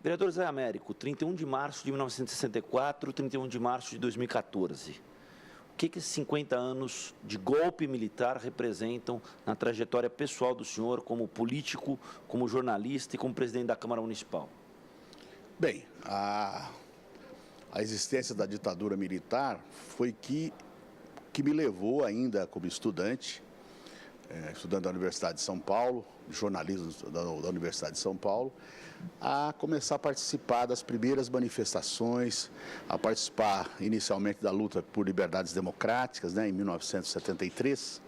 Vereador Zé Américo, 31 de março de 1964, 31 de março de 2014. O que esses 50 anos de golpe militar representam na trajetória pessoal do senhor como político, como jornalista e como presidente da Câmara Municipal? Bem, a existência da ditadura militar foi que me levou ainda como estudante da Universidade de São Paulo, jornalismo da Universidade de São Paulo, a começar a participar das primeiras manifestações, a participar inicialmente da luta por liberdades democráticas, em 1973,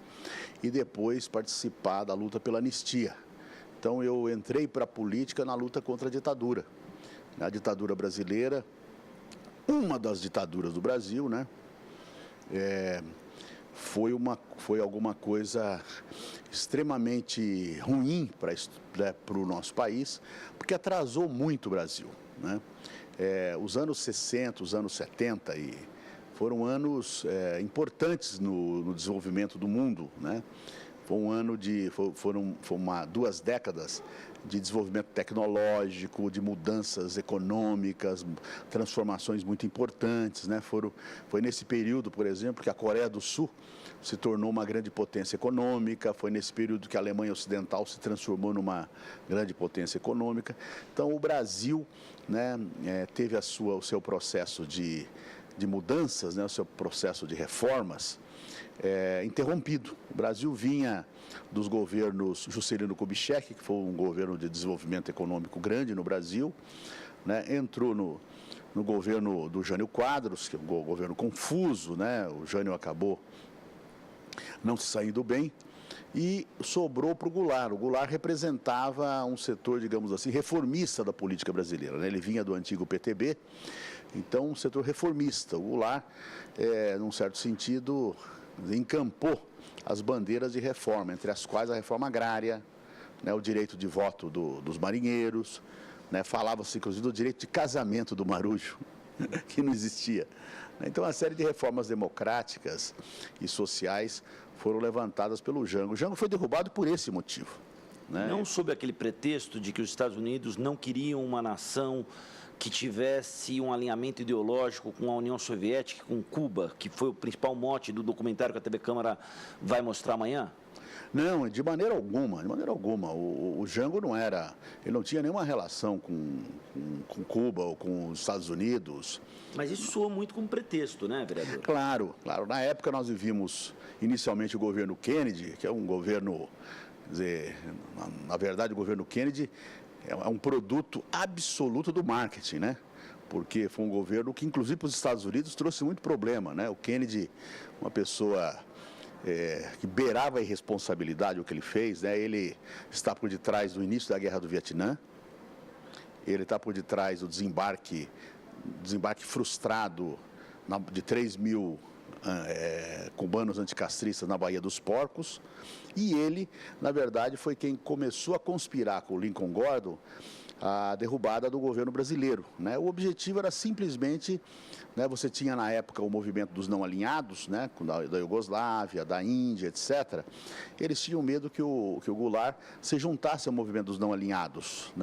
e depois participar da luta pela anistia. Então eu entrei para a política na luta contra a ditadura. A ditadura brasileira, uma das ditaduras do Brasil, foi alguma coisa extremamente ruim para o nosso país, porque atrasou muito o Brasil. Os anos 60, os anos 70 foram anos importantes no desenvolvimento do mundo. Foi um ano foram 2 décadas de desenvolvimento tecnológico, de mudanças econômicas, transformações muito importantes. Foi nesse período, por exemplo, que a Coreia do Sul se tornou uma grande potência econômica, foi nesse período que a Alemanha Ocidental se transformou numa grande potência econômica. Então, o Brasil teve o seu processo de mudanças, o seu processo de reformas, interrompido. O Brasil vinha dos governos Juscelino Kubitschek, que foi um governo de desenvolvimento econômico grande no Brasil, entrou no governo do Jânio Quadros, que é um governo confuso, o Jânio acabou não se saindo bem, e sobrou para o Goulart. O Goulart representava um setor, digamos assim, reformista da política brasileira. Ele vinha do antigo PTB, então um setor reformista. O Goulart, num certo sentido, encampou as bandeiras de reforma, entre as quais a reforma agrária, o direito de voto dos marinheiros, falava-se inclusive do direito de casamento do marujo, que não existia. Então, uma série de reformas democráticas e sociais foram levantadas pelo Jango. O Jango foi derrubado por esse motivo. Não sob aquele pretexto de que os Estados Unidos não queriam uma nação que tivesse um alinhamento ideológico com a União Soviética, com Cuba, que foi o principal mote do documentário que a TV Câmara vai mostrar amanhã? Não, de maneira alguma, de maneira alguma. O Jango ele não tinha nenhuma relação com Cuba ou com os Estados Unidos. Mas isso soa muito como pretexto, né, vereador? Claro. Na época nós vivíamos inicialmente o governo Kennedy, que é um governo, quer dizer, na verdade o governo Kennedy é um produto absoluto do marketing, porque foi um governo que, inclusive para os Estados Unidos, trouxe muito problema, O Kennedy, uma pessoa que beirava a irresponsabilidade o que ele fez, Ele está por detrás do início da Guerra do Vietnã, ele está por detrás do desembarque frustrado de 3 mil cubanos anticastristas na Baía dos Porcos, e ele, na verdade, foi quem começou a conspirar com o Lincoln Gordon a derrubada do governo brasileiro. O objetivo era simplesmente, você tinha na época o movimento dos não alinhados, da Iugoslávia, da Índia, etc. Eles tinham medo que o Goulart se juntasse ao movimento dos não alinhados,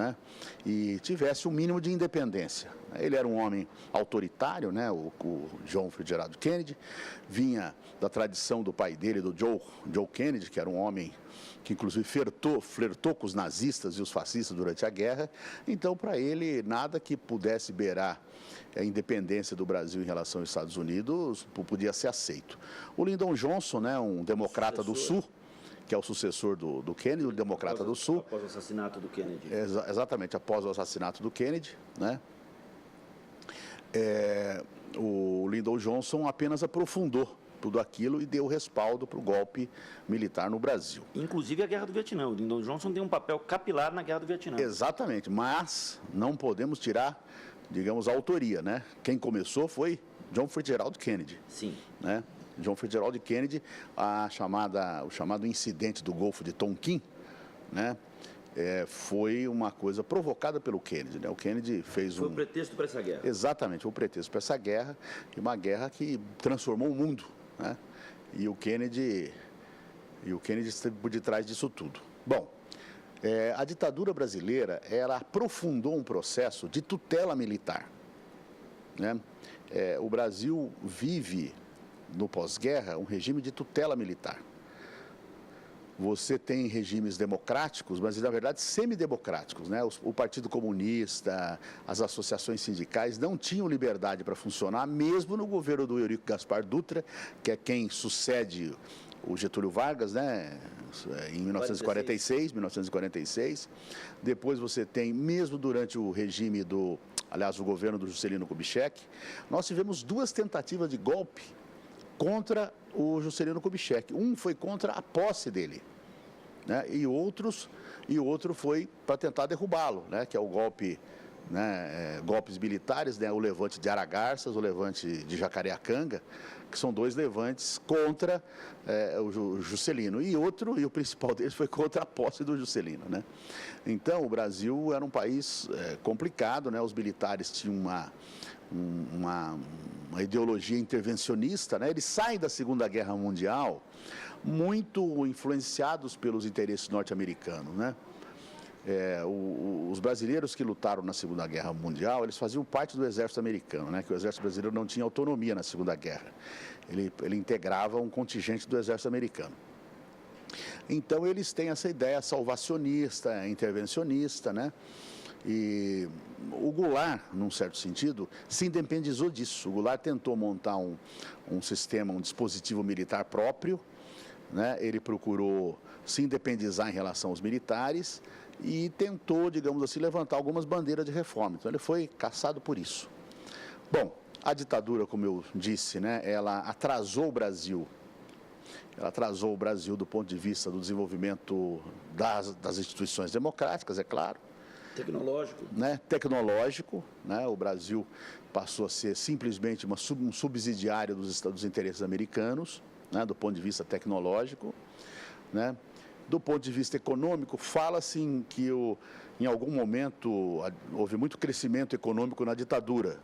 e tivesse um mínimo de independência. Ele era um homem autoritário, o John Fitzgerald Kennedy, vinha da tradição do pai dele, do Joe Kennedy, que era um homem que inclusive flertou com os nazistas e os fascistas durante a guerra. Então, para ele, nada que pudesse beirar a independência do Brasil em relação aos Estados Unidos podia ser aceito. O Lyndon Johnson, um democrata do Sul, que é o sucessor do Kennedy, o democrata do Sul. Após o assassinato do Kennedy. Exatamente, após o assassinato do Kennedy, o Lyndon Johnson apenas aprofundou tudo aquilo e deu respaldo para o golpe militar no Brasil. Inclusive a Guerra do Vietnã. O Lyndon Johnson tem um papel capilar na Guerra do Vietnã. Exatamente, mas não podemos tirar, digamos, a autoria, Quem começou foi John Fitzgerald Kennedy. Sim. John Fitzgerald Kennedy, o chamado incidente do Golfo de Tonkin, foi uma coisa provocada pelo Kennedy. O Kennedy fez Foi o pretexto para essa guerra. Exatamente, foi o pretexto para essa guerra, e uma guerra que transformou o mundo. E o Kennedy esteve por detrás disso tudo. Bom, A ditadura brasileira, ela aprofundou um processo de tutela militar, né? O Brasil vive, no pós-guerra, um regime de tutela militar. Você tem regimes democráticos, mas, na verdade, semidemocráticos, né? O Partido Comunista, as associações sindicais não tinham liberdade para funcionar, mesmo no governo do Eurico Gaspar Dutra, que é quem sucede o Getúlio Vargas, né? Em 1946. Depois você tem, mesmo durante o regime o governo do Juscelino Kubitschek, nós tivemos 2 tentativas de golpe contra o Juscelino Kubitschek. Um foi contra a posse dele, né? E outro foi para tentar derrubá-lo, né? Que é o golpe, né? Golpes militares, né? O levante de Aragarças, o levante de Jacareacanga, que são 2 levantes contra o Juscelino. E o principal deles foi contra a posse do Juscelino, né? Então, o Brasil era um país complicado, né? Os militares tinham uma ideologia intervencionista, né? Eles saem da Segunda Guerra Mundial muito influenciados pelos interesses norte-americanos, né? Os brasileiros que lutaram na Segunda Guerra Mundial, eles faziam parte do exército americano, né? Que o exército brasileiro não tinha autonomia na Segunda Guerra. Ele integrava um contingente do exército americano. Então, eles têm essa ideia salvacionista, intervencionista, né? E o Goulart, num certo sentido, se independizou disso. O Goulart tentou montar um sistema, um dispositivo militar próprio, né? Ele procurou se independizar em relação aos militares e tentou, digamos assim, levantar algumas bandeiras de reforma. Então, ele foi caçado por isso. Bom, a ditadura, como eu disse, né? Ela atrasou o Brasil. Ela atrasou o Brasil do ponto de vista do desenvolvimento das instituições democráticas, é claro. Tecnológico. Né? Tecnológico, né? O Brasil passou a ser simplesmente um subsidiário dos interesses americanos, né? Do ponto de vista tecnológico, né? Do ponto de vista econômico, fala-se que em algum momento houve muito crescimento econômico na ditadura.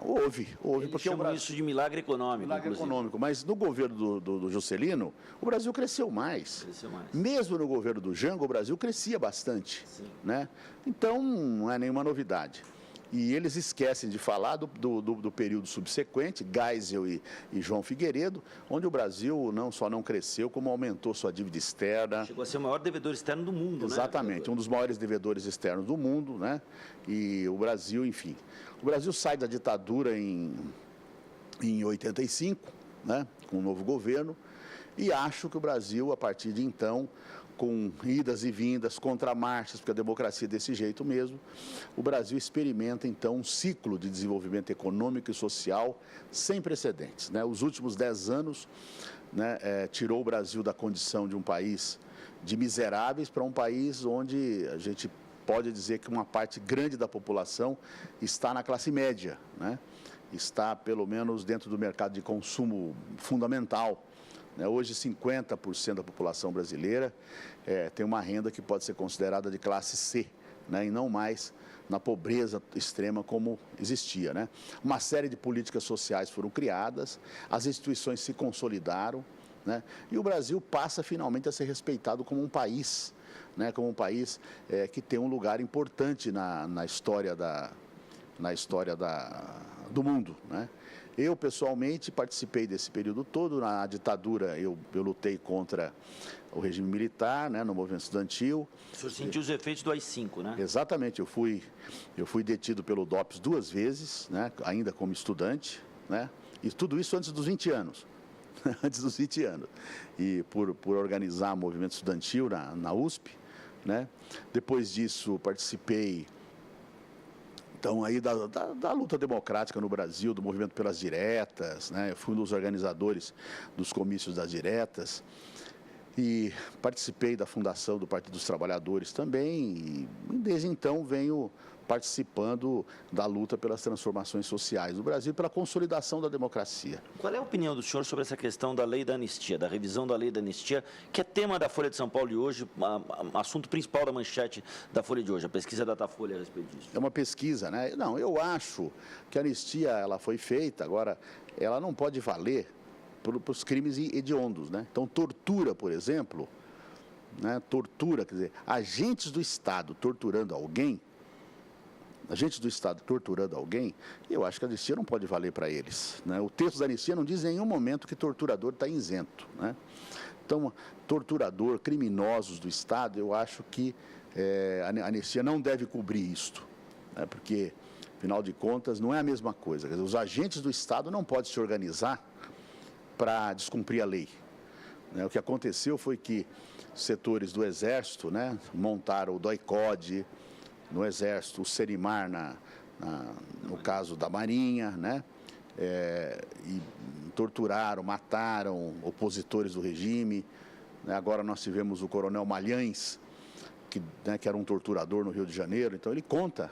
Houve. Eles porque chamam isso de milagre econômico. Milagre econômico, mas no governo do Juscelino, o Brasil cresceu mais. Mesmo no governo do Jango, o Brasil crescia bastante. Sim. Né? Então, não é nenhuma novidade. E eles esquecem de falar do período subsequente, Geisel e João Figueiredo, onde o Brasil não só não cresceu, como aumentou sua dívida externa. Chegou a ser o maior devedor externo do mundo, Exatamente, né? um dos maiores devedores externos do mundo, né? E o Brasil, enfim. O Brasil sai da ditadura em 85, né? Com um novo governo, e acho que o Brasil, a partir de então, com idas e vindas, contramarchas, porque a democracia é desse jeito mesmo, o Brasil experimenta, então, um ciclo de desenvolvimento econômico e social sem precedentes, né? Os últimos 10 anos, né, tirou o Brasil da condição de um país de miseráveis para um país onde a gente pode dizer que uma parte grande da população está na classe média, né? Está, pelo menos, dentro do mercado de consumo fundamental. Hoje, 50% da população brasileira tem uma renda que pode ser considerada de classe C, né? E não mais na pobreza extrema como existia, né? Uma série de políticas sociais foram criadas, as instituições se consolidaram, né? E o Brasil passa finalmente a ser respeitado como um país, né? Como um país que tem um lugar importante na história do mundo, né? Eu, pessoalmente, participei desse período todo. Na ditadura, eu lutei contra o regime militar, né, no movimento estudantil. O senhor sentiu os efeitos do AI-5, né? Exatamente. Eu fui detido pelo DOPS 2 vezes, né, ainda como estudante, né? E tudo isso antes dos 20 anos. Antes dos 20 anos. E por organizar movimento estudantil na USP, né? Depois disso, participei... Então, aí da luta democrática no Brasil, do movimento pelas diretas, né? Eu fui um dos organizadores dos comícios das diretas e participei da fundação do Partido dos Trabalhadores também e desde então venho participando da luta pelas transformações sociais do Brasil e pela consolidação da democracia. Qual é a opinião do senhor sobre essa questão da lei da anistia, da revisão da lei da anistia, que é tema da Folha de São Paulo de hoje, assunto principal da manchete da Folha de hoje, a pesquisa da Datafolha a respeito disso? É uma pesquisa, né? Não, eu acho que a anistia ela foi feita, agora ela não pode valer para os crimes hediondos, né? Então, tortura, por exemplo, né, tortura, quer dizer, agentes do Estado torturando alguém, eu acho que a anistia não pode valer para eles, né? O texto da anistia não diz em nenhum momento que torturador está isento, né? Então, torturador, criminosos do Estado, eu acho que a anistia não deve cobrir isto, né? Porque, afinal de contas, não é a mesma coisa. Quer dizer, os agentes do Estado não podem se organizar para descumprir a lei, né? O que aconteceu foi que setores do Exército, né, montaram o DOI-CODE no Exército, o Serimar no caso da Marinha, né, e torturaram, mataram opositores do regime, né? Agora nós tivemos o Coronel Malhães, que era um torturador no Rio de Janeiro. Então ele conta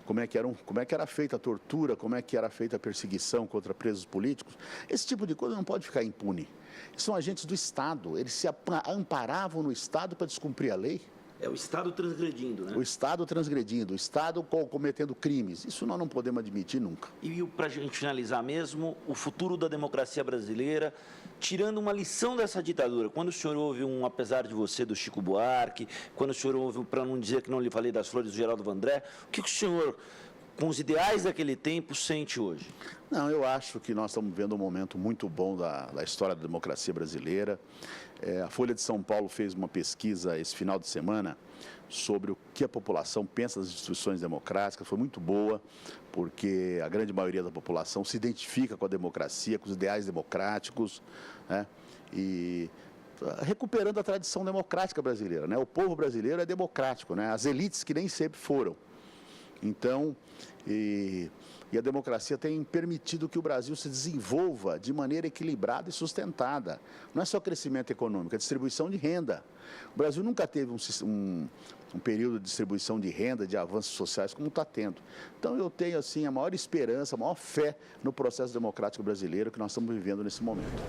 como é que era feita a tortura, como é que era feita a perseguição contra presos políticos. Esse tipo de coisa não pode ficar impune. São agentes do Estado, eles se amparavam no Estado para descumprir a lei. É o Estado transgredindo, né? O Estado transgredindo, o Estado cometendo crimes. Isso nós não podemos admitir nunca. E para a gente finalizar mesmo, o futuro da democracia brasileira, tirando uma lição dessa ditadura, quando o senhor ouve apesar de você, do Chico Buarque, quando o senhor ouve, para não dizer que não lhe falei das flores do Geraldo Vandré, o que o senhor, com os ideais daquele tempo, sente hoje? Não, eu acho que nós estamos vivendo um momento muito bom da história da democracia brasileira. A Folha de São Paulo fez uma pesquisa esse final de semana sobre o que a população pensa das instituições democráticas. Foi muito boa, porque a grande maioria da população se identifica com a democracia, com os ideais democráticos, né? E recuperando a tradição democrática brasileira, né? O povo brasileiro é democrático, né? As elites que nem sempre foram. Então, e a democracia tem permitido que o Brasil se desenvolva de maneira equilibrada e sustentada. Não é só crescimento econômico, é distribuição de renda. O Brasil nunca teve um período de distribuição de renda, de avanços sociais como está tendo. Então, eu tenho assim, a maior esperança, a maior fé no processo democrático brasileiro que nós estamos vivendo nesse momento.